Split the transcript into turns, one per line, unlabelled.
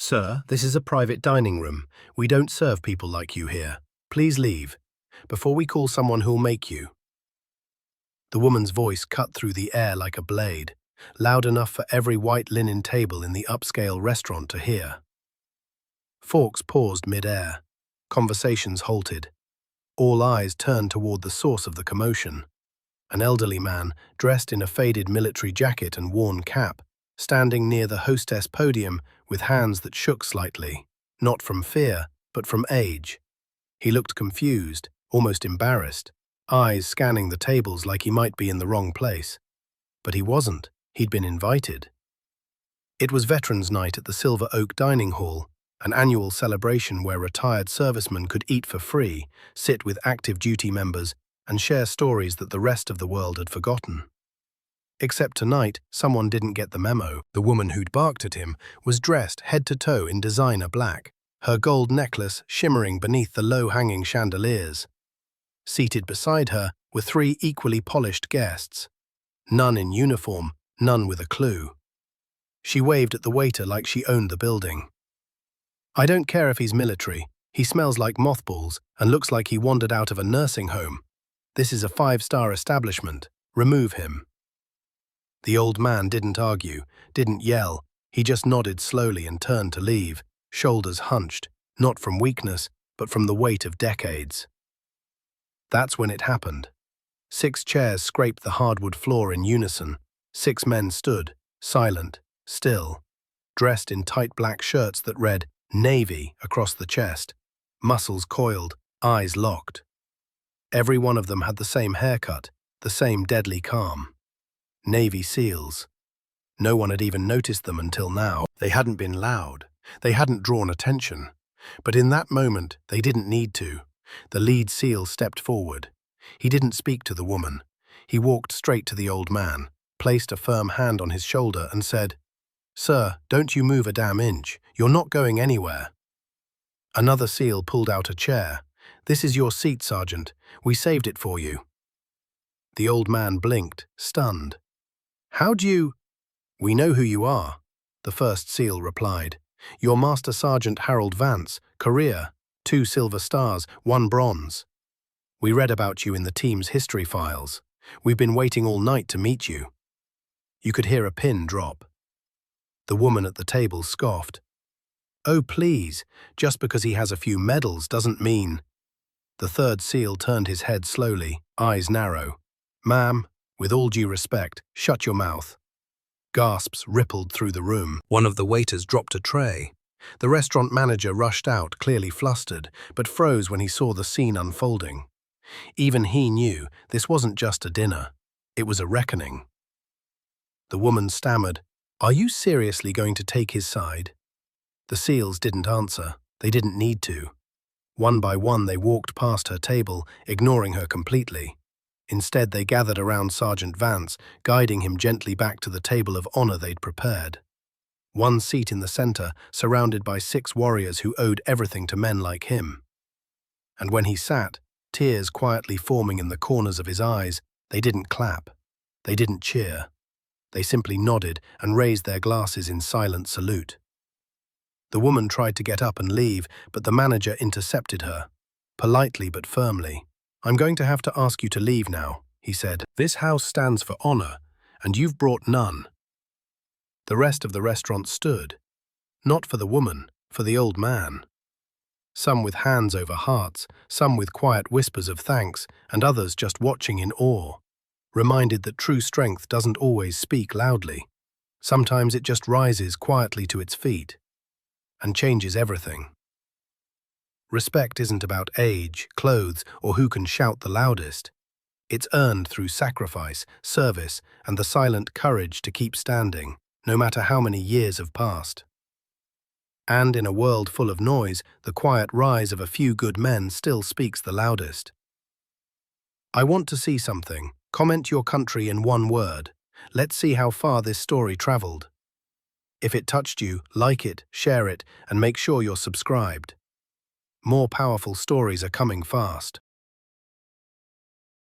Sir, this is a private dining room. We don't serve people like you here. Please leave, before we call someone who'll make you. The woman's voice cut through the air like a blade, loud enough for every white linen table in the upscale restaurant to hear. Forks paused mid-air. Conversations halted. All eyes turned toward the source of the commotion. An elderly man, dressed in a faded military jacket and worn cap, standing near the hostess podium with hands that shook slightly, not from fear, but from age. He looked confused, almost embarrassed, eyes scanning the tables like he might be in the wrong place. But he wasn't. He'd been invited. It was Veterans Night at the Silver Oak Dining Hall, an annual celebration where retired servicemen could eat for free, sit with active duty members, and share stories that the rest of the world had forgotten. Except tonight, someone didn't get the memo. The woman who'd barked at him was dressed head to toe in designer black, her gold necklace shimmering beneath the low-hanging chandeliers. Seated beside her were three equally polished guests. None in uniform, none with a clue. She waved at the waiter like she owned the building. "I don't care if he's military. He smells like mothballs and looks like he wandered out of a nursing home. This is a 5-star establishment. Remove him." The old man didn't argue, didn't yell. He just nodded slowly and turned to leave, shoulders hunched, not from weakness, but from the weight of decades. That's when it happened. 6 chairs scraped the hardwood floor in unison. 6 men stood, silent, still, dressed in tight black shirts that read Navy across the chest, muscles coiled, eyes locked. Every one of them had the same haircut, the same deadly calm. Navy SEALs. No one had even noticed them until now. They hadn't been loud. They hadn't drawn attention. But in that moment, they didn't need to. The lead SEAL stepped forward. He didn't speak to the woman. He walked straight to the old man, placed a firm hand on his shoulder and said, "Sir, don't you move a damn inch. You're not going anywhere." Another SEAL pulled out a chair. "This is your seat, Sergeant. We saved it for you." The old man blinked, stunned. "How'd you—" "We know who you are," the first SEAL replied. "You're Master Sergeant Harold Vance, career, 2 silver stars, 1 bronze. We read about you in the team's history files. We've been waiting all night to meet you." You could hear a pin drop. The woman at the table scoffed. "Oh, please, just because he has a few medals doesn't mean—" The third SEAL turned his head slowly, eyes narrow. "Ma'am, with all due respect, shut your mouth." Gasps rippled through the room. One of the waiters dropped a tray. The restaurant manager rushed out, clearly flustered, but froze when he saw the scene unfolding. Even he knew this wasn't just a dinner. It was a reckoning. The woman stammered, "Are you seriously going to take his side?" The SEALs didn't answer. They didn't need to. One by one they walked past her table, ignoring her completely. Instead they gathered around Sergeant Vance, guiding him gently back to the table of honor they'd prepared. 1 seat in the center, surrounded by 6 warriors who owed everything to men like him. And when he sat, tears quietly forming in the corners of his eyes, they didn't clap. They didn't cheer. They simply nodded and raised their glasses in silent salute. The woman tried to get up and leave, but the manager intercepted her. Politely but firmly. "I'm going to have to ask you to leave now," he said. "This house stands for honor, and you've brought none." The rest of the restaurant stood. Not for the woman, for the old man. Some with hands over hearts, some with quiet whispers of thanks, and others just watching in awe. Reminded that true strength doesn't always speak loudly. Sometimes it just rises quietly to its feet and changes everything. Respect isn't about age, clothes, or who can shout the loudest. It's earned through sacrifice, service, and the silent courage to keep standing, no matter how many years have passed. And in a world full of noise, the quiet rise of a few good men still speaks the loudest. I want to see something. Comment your country in 1 word. Let's see how far this story traveled. If it touched you, like it, share it, and make sure you're subscribed. More powerful stories are coming fast.